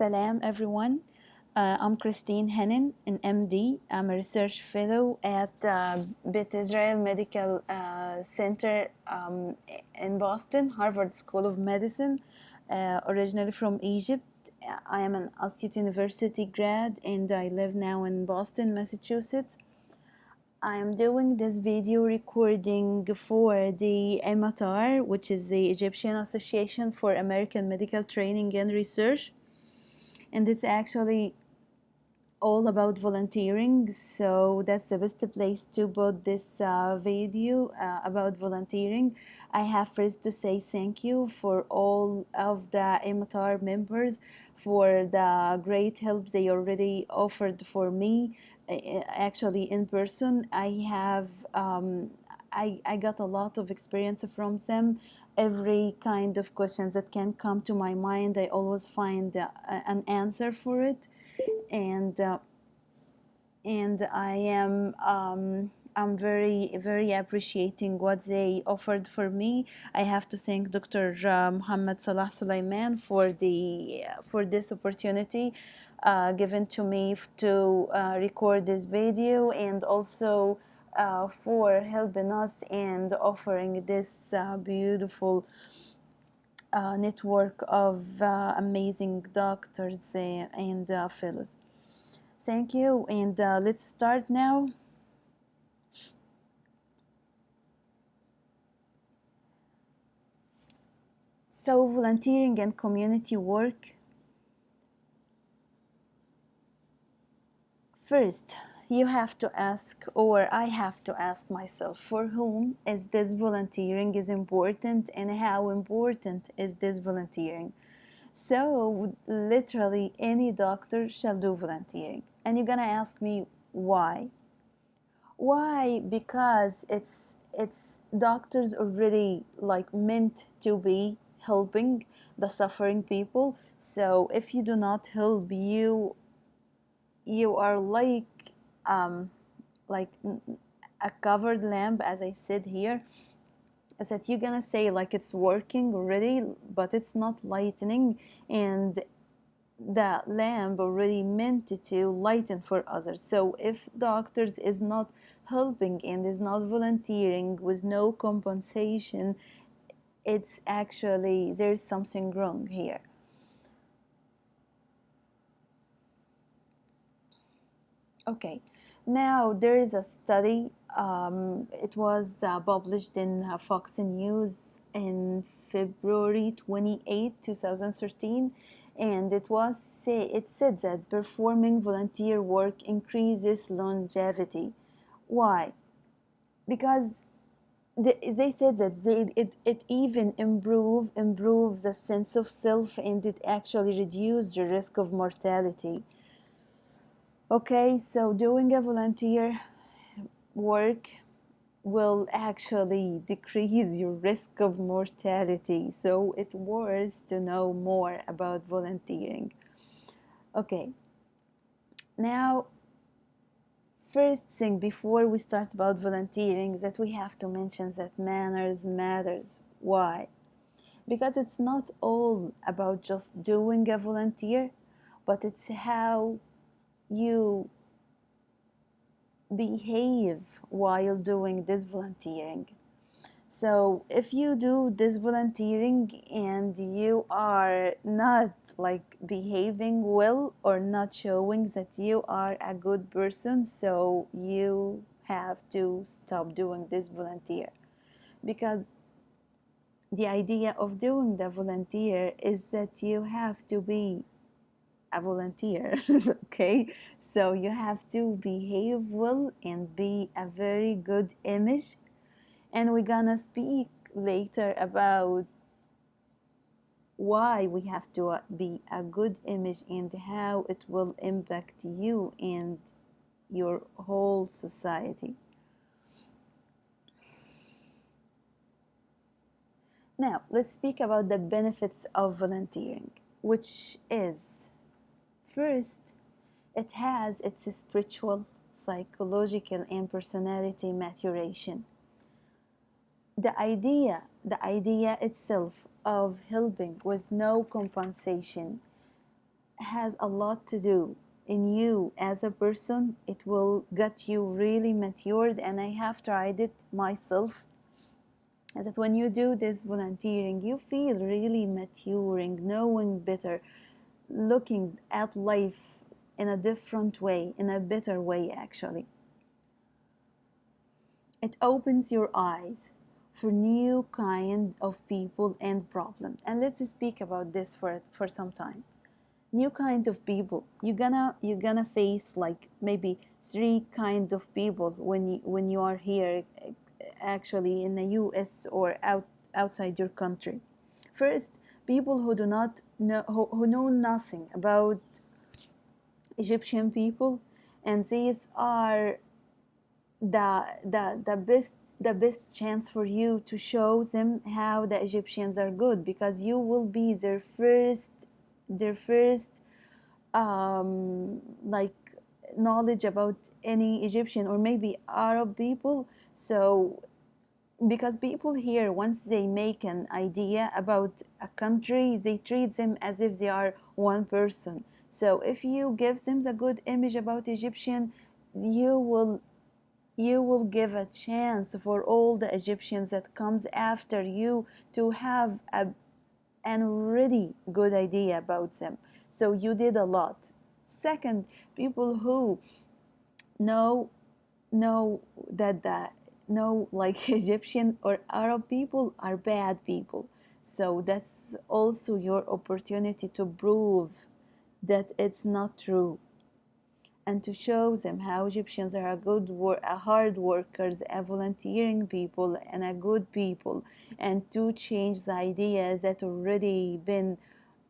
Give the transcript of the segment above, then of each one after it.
Salam, everyone. I'm Christine Henan, an MD. I'm a research fellow at Beth Israel Medical Center in Boston, Harvard School of Medicine, originally from Egypt. I am an Astit University grad and I live now in Boston, Massachusetts. I am doing this video recording for the EMATAR, which is the Egyptian Association for American Medical Training and Research. And it's actually all about volunteering, so that's the best place to put this video about volunteering. I have first to say thank you for all of the MTR members for the great help they already offered for me. Actually, in person, I got a lot of experience from them. Every kind of questions that can come to my mind, I always find an answer for it. And I'm very appreciating what they offered for me. I have to thank Dr. Muhammad Salah Sulaiman for this opportunity given to me to record this video, and also for helping us and offering this beautiful network of amazing doctors and fellows. Thank you, and let's start now. So, volunteering and community work. First, you have to ask, or I have to ask myself, for whom is this volunteering is important, and how important is this volunteering? So, literally, any doctor shall do volunteering. And you're gonna ask me why? Why? Because it's doctors already like meant to be helping the suffering people. So if you do not help, you are like a covered lamp, as I said here. Is that you're gonna say like it's working already, but it's not lightening, and the lamp already meant to lighten for others. So if doctors is not helping and is not volunteering with no compensation, it's actually there's something wrong here. Okay, now there is a study. It was published in Fox News in February 28, 2013, and it said that performing volunteer work increases longevity. Why? Because they said that it even improves the sense of self, and it actually reduces the risk of mortality. Okay, so doing a volunteer work will actually decrease your risk of mortality. So it's worth to know more about volunteering. Okay, now first thing before we start about volunteering, that we have to mention that manners matters. Why? Because it's not all about just doing a volunteer, but it's how you behave while doing this volunteering. So if you do this volunteering and you are not like behaving well or not showing that you are a good person, so you have to stop doing this volunteer. Because the idea of doing the volunteer is that you have to be a volunteer. Okay, so you have to behave well and be a very good image, and we're gonna speak later about why we have to be a good image and how it will impact you and your whole society. Now let's speak about the benefits of volunteering, which is, first, it has its spiritual, psychological, and personality maturation. The idea itself of helping with no compensation has a lot to do in you as a person. It will get you really matured, and I have tried it myself. Is that when you do this volunteering, you feel really maturing, knowing better, looking at life in a different way, in a better way, actually. It opens your eyes for new kind of people and problems. And let's speak about this for some time. New kind of people. You're gonna face like maybe three kind of people when you are here, actually in the US or outside your country. First, people who do not know who know nothing about Egyptian people, and these are the best chance for you to show them how the Egyptians are good, because you will be their first like knowledge about any Egyptian or maybe Arab people. So because people here, once they make an idea about a country, they treat them as if they are one person. So if you give them the good image about Egyptian, you will you will give a chance for all the Egyptians that comes after you to have an already good idea about them. So you did a lot. Second, people who know know that the know like Egyptian or Arab people are bad people. So that's also your opportunity to prove that it's not true, and to show them how Egyptians are a hard workers, a volunteering people, and a good people, and to change the ideas that already been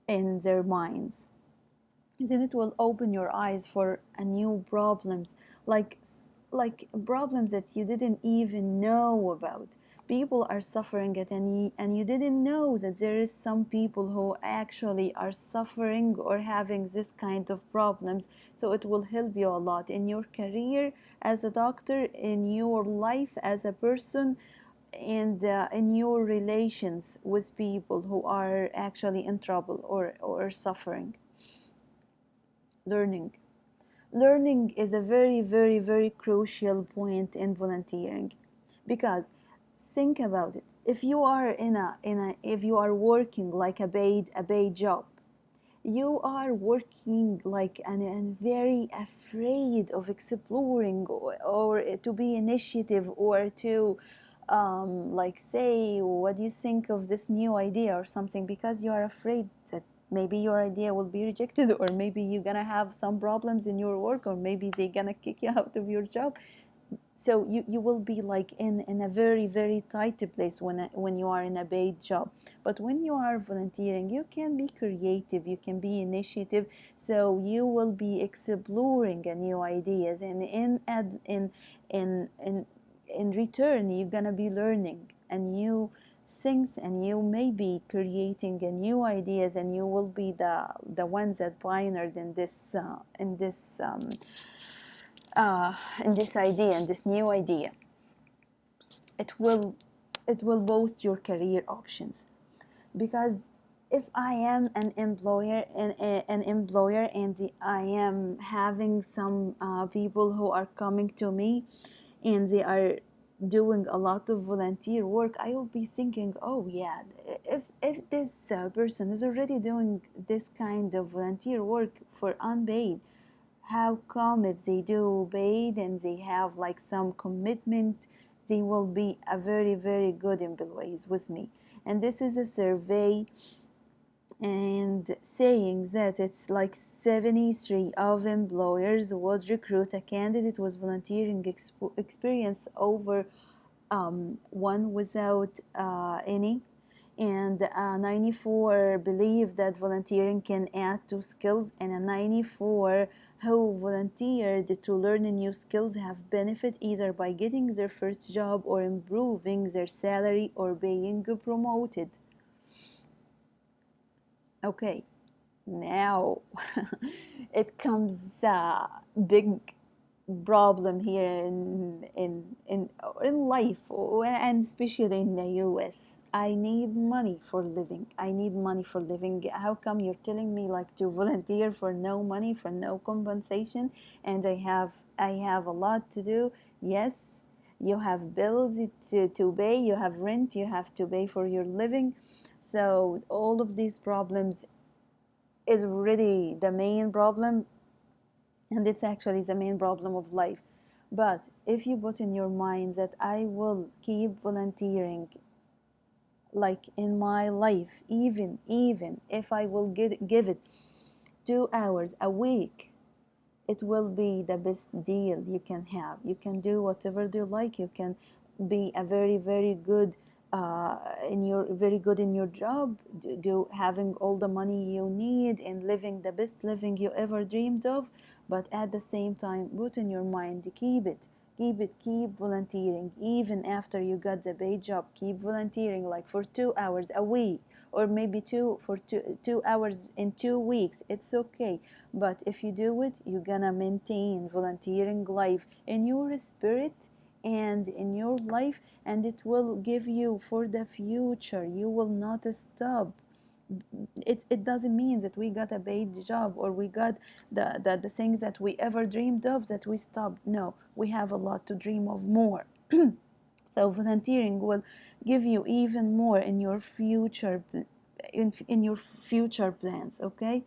in their minds. Then it will open your eyes for a new problems, like problems that you didn't even know about. People are suffering it, and you didn't know that there is some people who actually are suffering or having this kind of problems. So it will help you a lot in your career as a doctor, in your life as a person, and in your relations with people who are actually in trouble or suffering. Learning. Learning is a very, very, very crucial point in volunteering, because think about it. If you are if you are working like a paid job, you are working like and very afraid of exploring, or to be initiative, or to like say what do you think of this new idea or something, because you are afraid that maybe your idea will be rejected, or maybe you're gonna have some problems in your work, or maybe they're gonna kick you out of your job. So you will be like in a very, very tight place when you are in a paid job. But when you are volunteering, you can be creative, you can be initiative. So you will be exploring a new ideas, and in return you're gonna be learning a new things, and you may be creating a new ideas, and you will be the ones that pioneered in this idea, in this new idea. It will boost your career options, because if I am an employer and I am having some people who are coming to me, and they are doing a lot of volunteer work, I will be thinking, oh yeah, if this person is already doing this kind of volunteer work for unpaid, how come if they do paid and they have like some commitment, they will be a very, very good employees with me. And this is a survey, and saying that it's like 73 of employers would recruit a candidate with volunteering experience over one without any, and 94 believe that volunteering can add to skills, and a 94 who volunteered to learn new skills have benefit either by getting their first job, or improving their salary, or being promoted. Okay, now it comes a big problem here in life, and especially in the US. I need money for living. I need money for living. How come you're telling me like to volunteer for no money, for no compensation, and I have a lot to do? Yes, you have bills to pay, you have rent, you have to pay for your living. So all of these problems is really the main problem, and it's actually the main problem of life. But if you put in your mind that I will keep volunteering like in my life, even if I will give it 2 hours a week, it will be the best deal you can have. You can do whatever you like. You can be a very very good in your very good in your job, do having all the money you need and living the best living you ever dreamed of. But at the same time, put in your mind, keep volunteering even after you got the paid job. Keep volunteering like for 2 hours a week, or maybe two hours in 2 weeks. It's okay. But if you do it, you're gonna maintain volunteering life in your spirit and in your life, and it will give you for the future. You will not stop. It doesn't mean that we got a paid job or we got the things that we ever dreamed of that we stopped. No, we have a lot to dream of more. So volunteering will give you even more in your future, in your future plans. Okay.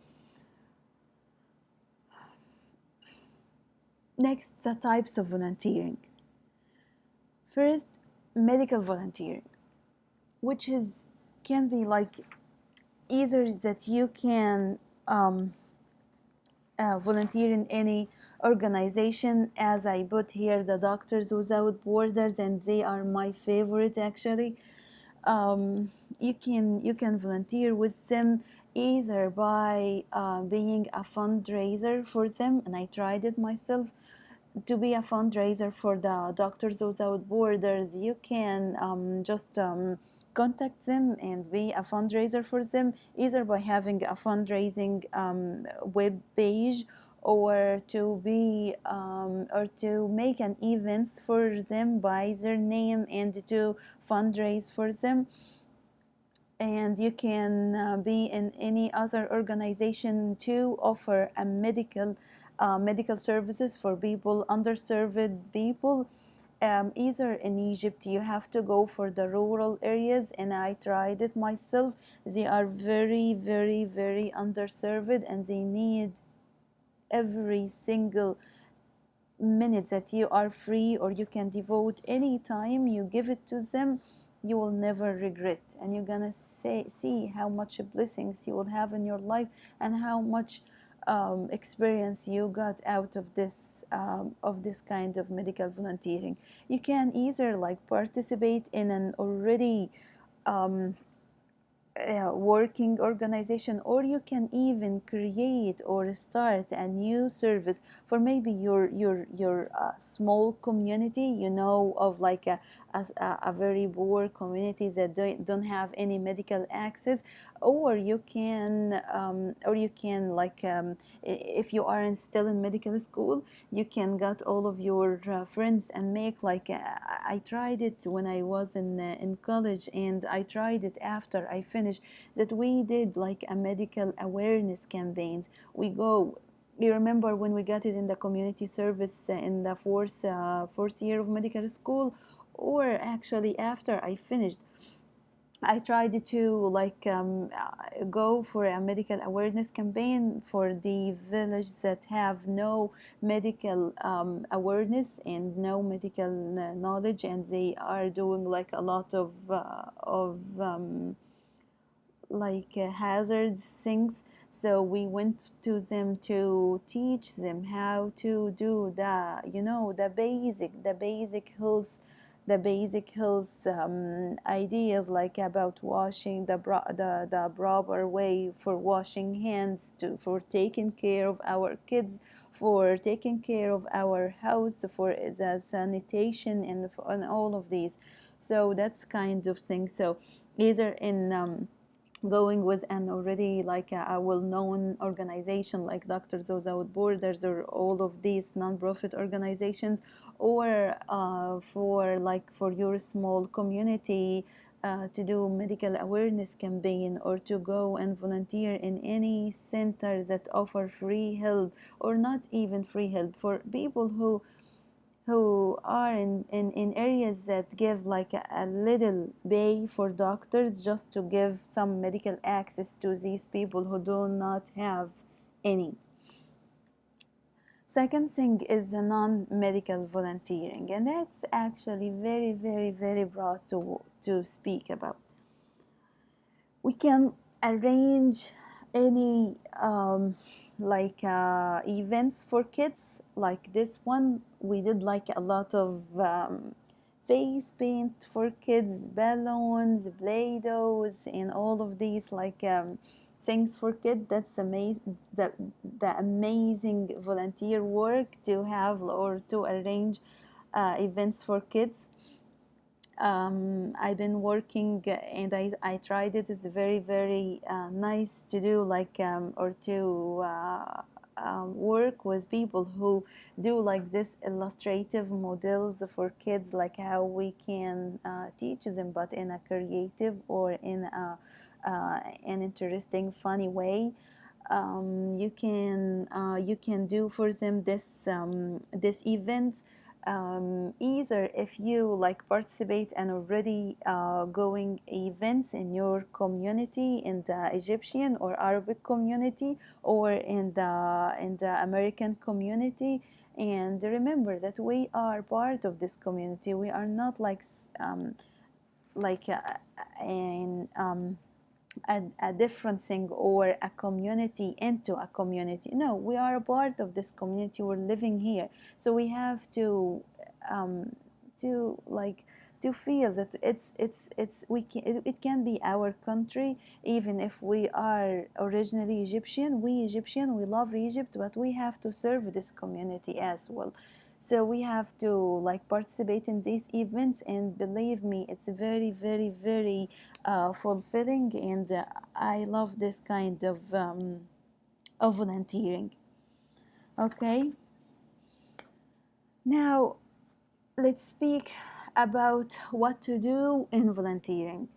Next, the types of volunteering. First, medical volunteering, which is can be like either that you can volunteer in any organization, as I put here the Doctors Without Borders, and they are my favorite actually. You can volunteer with them either by being a fundraiser for them, and I tried it myself to be a fundraiser for the Doctors Without Borders. You can just contact them and be a fundraiser for them, either by having a fundraising web page, or to make an events for them by their name and to fundraise for them. And you can be in any other organization to offer a medical services for people, underserved people. Either in Egypt, you have to go for the rural areas, and I tried it myself. They are very, very, very underserved, and they need every single minute that you are free or you can devote any time you give it to them. You will never regret, and you're gonna see how much blessings you will have in your life, and how much experience you got out of this kind of medical volunteering. You can either like participate in an already um, working organization, or you can even create or start a new service for maybe your small community, of like a very poor community that don't have any medical access. Or you can like if you are still in medical school, you can get all of your friends and make like I tried it when I was in college, and I tried it after I finished, that we did like a medical awareness campaigns. You remember when we got it in the community service in the fourth year of medical school, or actually after I finished, I tried to like go for a medical awareness campaign for the village that have no medical awareness and no medical knowledge, and they are doing like a lot of like hazards things. So we went to them to teach them how to do the basic health ideas, like about washing the proper way for washing hands, for taking care of our kids, for taking care of our house, for the sanitation, and all of these. So that's kind of thing. So either in going with an already like a well-known organization like Doctors Without Borders or all of these non-profit organizations, or for your small community to do medical awareness campaign, or to go and volunteer in any center that offer free help, or not even free help, for people who are in areas that give like a little pay for doctors, just to give some medical access to these people who do not have any. Second thing is the non-medical volunteering, and that's actually very, very, very broad to speak about. We can arrange any events for kids, like this one. We did like a lot of face paint for kids, balloons, play-dohs, and all of these things for kids. That's amazing. The amazing volunteer work to have or to arrange events for kids. I've been working and I tried it. It's very, very nice to do, or to work with people who do like this illustrative models for kids, like how we can teach them, but in a creative or in an interesting, funny way. You can do for them this event, either if you like participate in already going events in your community, in the Egyptian or Arabic community, or in the American community. And remember that we are part of this community. We are not like in a different thing, or a community into a community. No, we are a part of this community. We're living here, so we have um, to like to feel that it can be our country, even if we are originally Egyptian. We love Egypt, but we have to serve this community as well. So we have to like participate in these events, and believe me, it's very, very, very fulfilling, and I love this kind of volunteering. Okay, now let's speak about what to do in volunteering.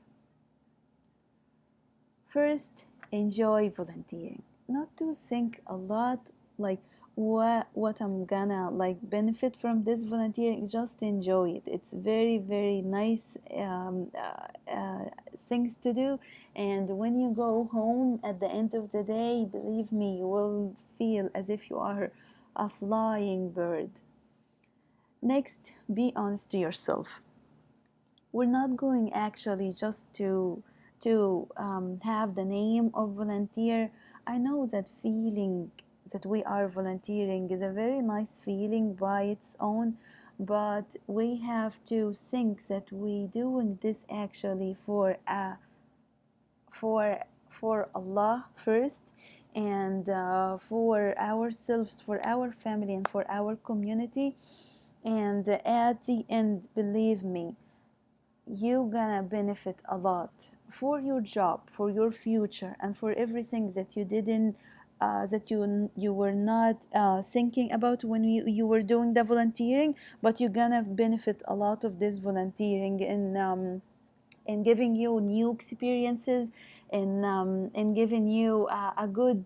First, enjoy volunteering. Not to think a lot like what I'm gonna like benefit from this volunteering. Just enjoy it. It's very, very nice things to do. And when you go home at the end of the day, believe me, you will feel as if you are a flying bird. Next, be honest to yourself. We're not going actually just to have the name of volunteer. I know that feeling that we are volunteering is a very nice feeling by its own, but we have to think that we doing this actually for for Allah first, and for ourselves, for our family, and for our community. And at the end, believe me, you gonna benefit a lot for your job, for your future, and for everything that you didn't that you were not thinking about when you were doing the volunteering. But you're gonna benefit a lot of this volunteering in giving you new experiences, in giving you a good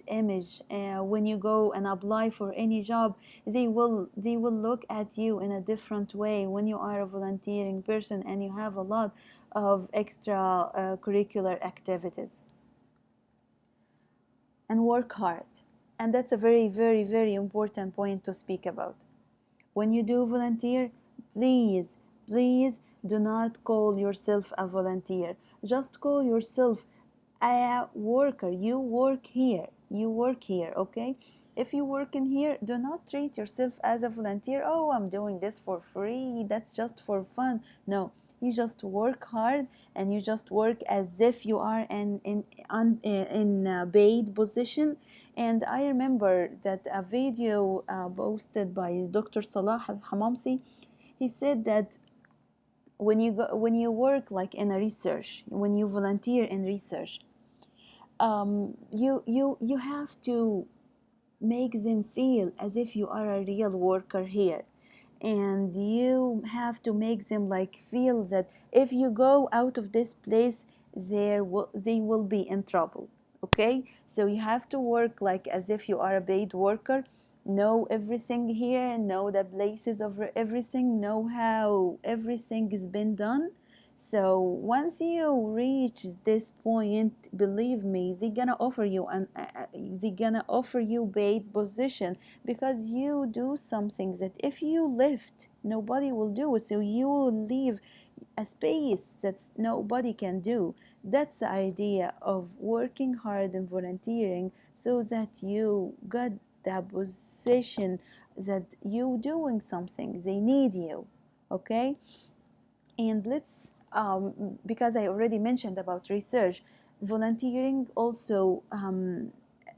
image when you go and apply for any job. They will look at you in a different way when you are a volunteering person and you have a lot of extra curricular activities. And work hard, and that's a very, very, very important point to speak about. When you do volunteer, please, please do not call yourself a volunteer. Just call yourself a worker. You work here. You work here, okay? If you work in here, do not treat yourself as a volunteer. Oh, I'm doing this for free. That's just for fun. No, you just work hard, and you just work as if you are in a paid position. And I remember that a video posted by Dr. Salah al-Hamamsi. He said that when you work like in a research, when you volunteer in research, you have to make them feel as if you are a real worker here. and you have to make them like feel that if you go out of this place, they will be in trouble. Okay, so you have to work like as if you are a paid worker, know everything here, know the places of everything, know how everything has been done. So once you reach this point, believe me, they gonna offer you paid position, because you do something that if you left, nobody will do it. So you will leave a space that nobody can do. That's the idea of working hard and volunteering, so that you got the position that you doing something. They need you. Okay, and let's because I already mentioned about research, volunteering also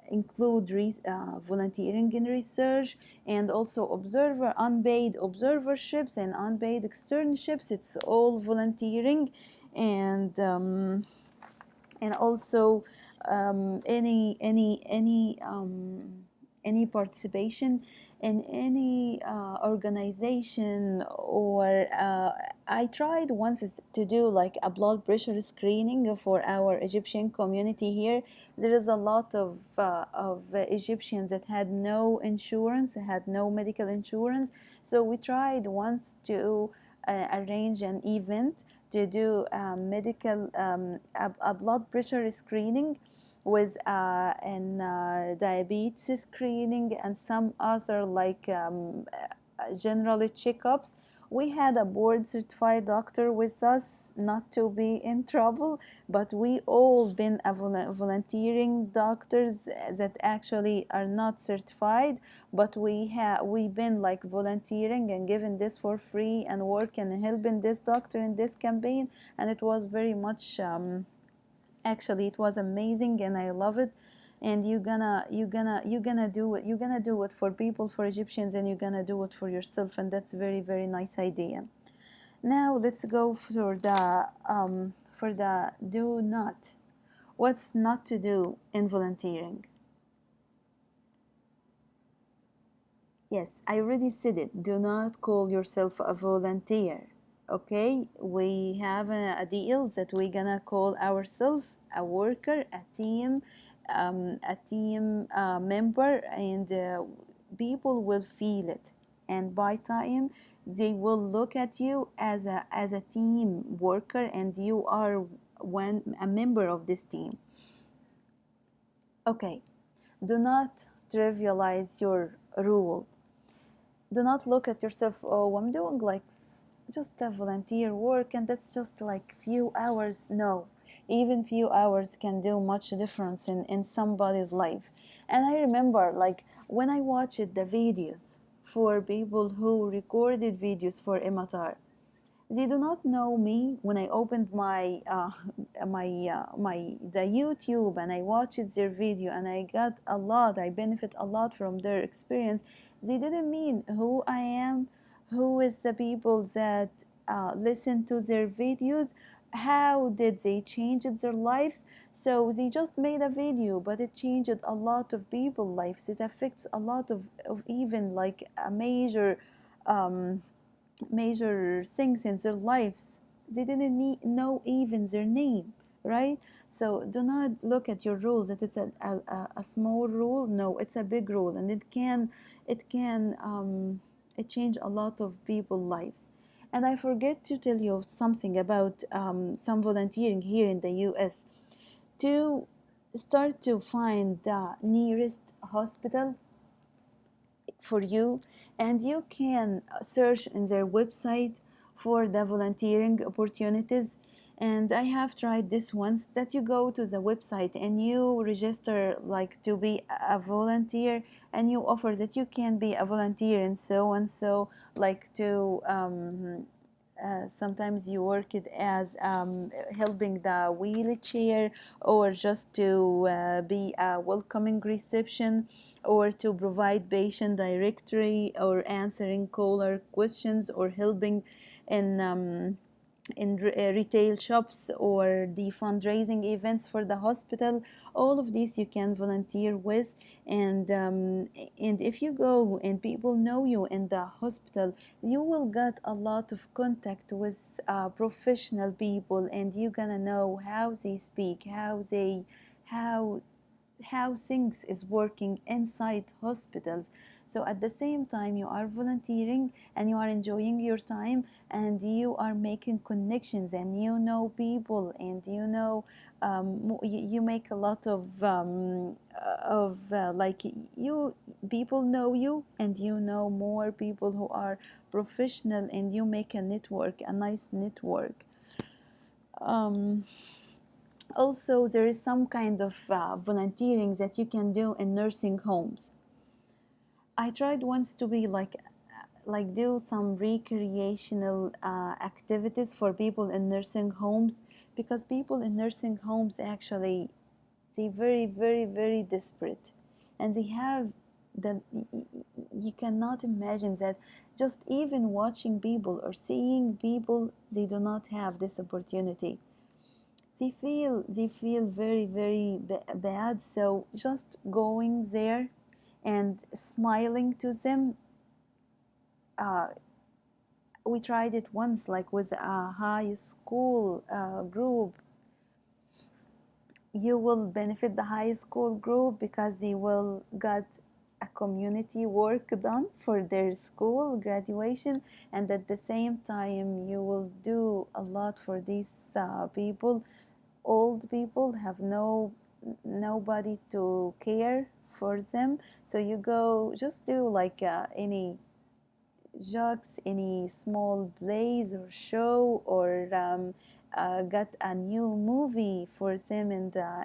include volunteering in research, and also unpaid observerships and unpaid externships. It's all volunteering. And um, and also any participation in any organization, or I tried once to do like a blood pressure screening for our Egyptian community here. There is a lot of Egyptians that had no insurance, had no medical insurance. So we tried once to arrange an event to do a blood pressure screening with an diabetes screening and some other like general checkups. We had a board certified doctor with us, not to be in trouble, but we all been volunteering doctors that actually are not certified, but we been like volunteering and giving this for free and working and helping this doctor in this campaign. And it was very much actually it was amazing, and I love it. And you're gonna do it for people, for Egyptians, and you're gonna do it for yourself, and that's very, very nice idea. Now let's go for the do not. What's not to do in volunteering? Yes, I already said it. Do not call yourself a volunteer. Okay, we have a deal that we're gonna call ourselves a worker, a team member, and people will feel it. And by time, they will look at you as a team worker, and you are a member of this team. Okay, do not trivialize your role. Do not look at yourself, oh, I'm doing like just a volunteer work and that's just like few hours. No, even few hours can do much difference in somebody's life. And I remember like when I watched the videos for people who recorded videos for Imatar, they do not know me. When I opened my the YouTube and I watched their video, and I benefit a lot from their experience. They didn't mean who I am, who is the people that listen to their videos, how did they change their lives. So they just made a video, but it changed a lot of people's lives. It affects a lot of even like a um, major things in their lives. They didn't know even their name, right? So do not look at your role that it's a small role. No, it's a big role, and it change a lot of people's lives. And I forget to tell you something about some volunteering here in the US. To start to find the nearest hospital for you, and you can search in their website for the volunteering opportunities. And I have tried this once, that you go to the website and you register like to be a volunteer, and you offer that you can be a volunteer and so like to sometimes you work it as helping the wheelchair, or just to be a welcoming reception, or to provide patient directory, or answering caller questions, or helping in in retail shops or the fundraising events for the hospital. All of these you can volunteer with. And if you go and people know you in the hospital, you will get a lot of contact with professional people, and you're gonna know how they speak, how how things is working inside hospitals. So at the same time you are volunteering and you are enjoying your time, and you are making connections, and you know people, and you know you make a lot of like you people know you, and you know more people who are professional, and you make a network, a nice network. um, Also, there is some kind of volunteering that you can do in nursing homes. I tried once to be like do some recreational activities for people in nursing homes, because people in nursing homes actually, they very desperate, and they have the, you cannot imagine that, just even watching people or seeing people, they do not have this opportunity. They feel very bad. So just going there and smiling to them. uh, we tried it once, like with a high school group. You will benefit the high school group because they will get a community work done for their school graduation, and at the same time you will do a lot for these people. Old people have nobody to care for them, so you go just do like any jokes, any small plays or show, or got a new movie for them in the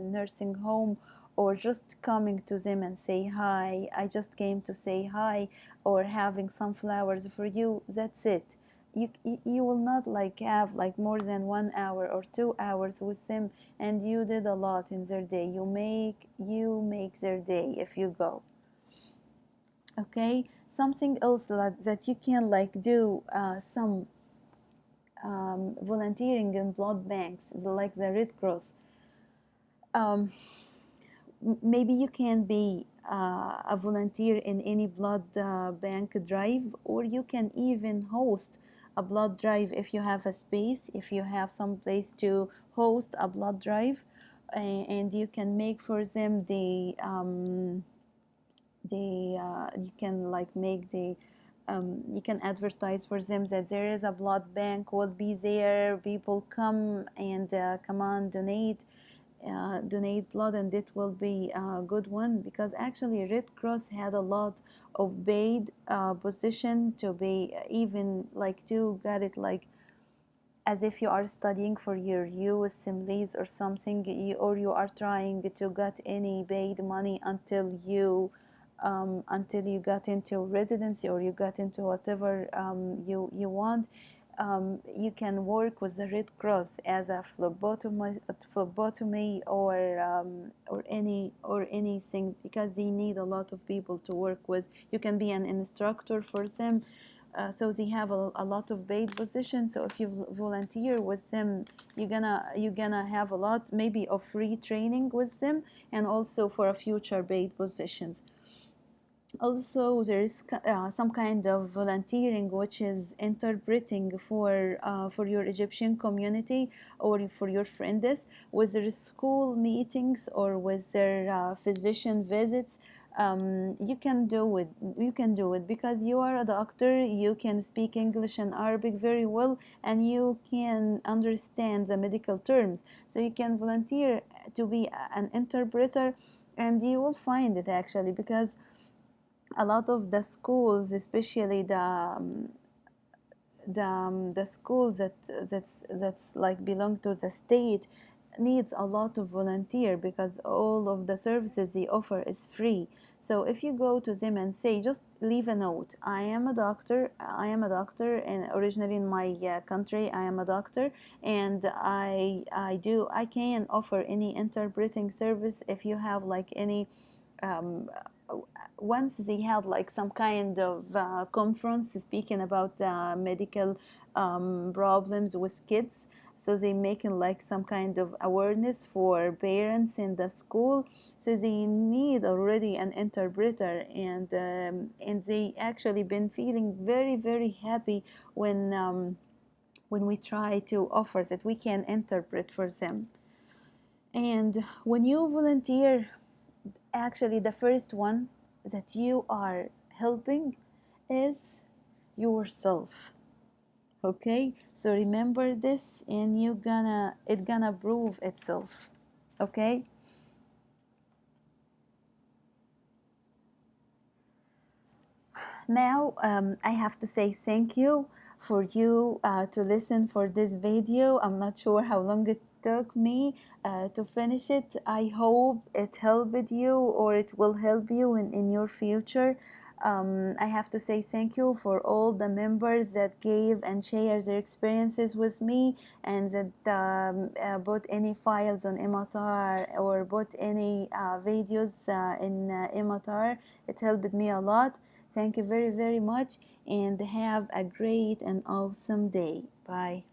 nursing home, or just coming to them and say hi. I just came to say hi, or having some flowers for you. That's it. You will not like have like more than 1 hour or 2 hours with them, and you did a lot in their day. You make their day if you go. Okay, something else that you can like do some volunteering in blood banks, like the Red Cross. um, Maybe you can be a volunteer in any blood bank drive, or you can even host a blood drive if you have a space, if you have some place to host a blood drive. And you can make for them you can like make the you can advertise for them that there is a blood bank will be there. People come and come on, donate blood, and it will be a good one, because actually Red Cross had a lot of paid position to be, even like to get it like as if you are studying for your USMLEs or something, or you are trying to get any paid money until you got into residency, or you got into whatever you want. You can work with the Red Cross as a phlebotomy or anything, because they need a lot of people to work with. You can be an instructor for them. So they have a lot of paid positions. So if you volunteer with them, you're gonna have a lot maybe of free training with them, and also for a future paid positions. Also, there is some kind of volunteering which is interpreting for your Egyptian community, or for your friends, with their school meetings or with their physician visits. You can do it because you are a doctor. You can speak English and Arabic very well, and you can understand the medical terms. So you can volunteer to be an interpreter, and you will find it actually, because a lot of the schools, especially the schools that's like belong to the state, needs a lot of volunteer, because all of the services they offer is free. So if you go to them and say, just leave a note, I am a doctor, and originally in my country I am a doctor, and I can offer any interpreting service. If you have like any um, once they had like some kind of conference speaking about medical problems with kids. So they making like some kind of awareness for parents in the school. So they need already an interpreter, and they actually been feeling very very happy when we try to offer that we can interpret for them. And when you volunteer, actually the first one that you are helping is yourself. Okay, so remember this, and it gonna prove itself. Okay. Now I have to say thank you for you to listen for this video. I'm not sure how long it took me to finish it. I hope it helped you, or it will help you in your future. I have to say thank you for all the members that gave and shared their experiences with me, and that bought any files on Imatar, or bought any videos in Imatar. It helped me a lot. Thank you very, very much, and have a great and awesome day. Bye.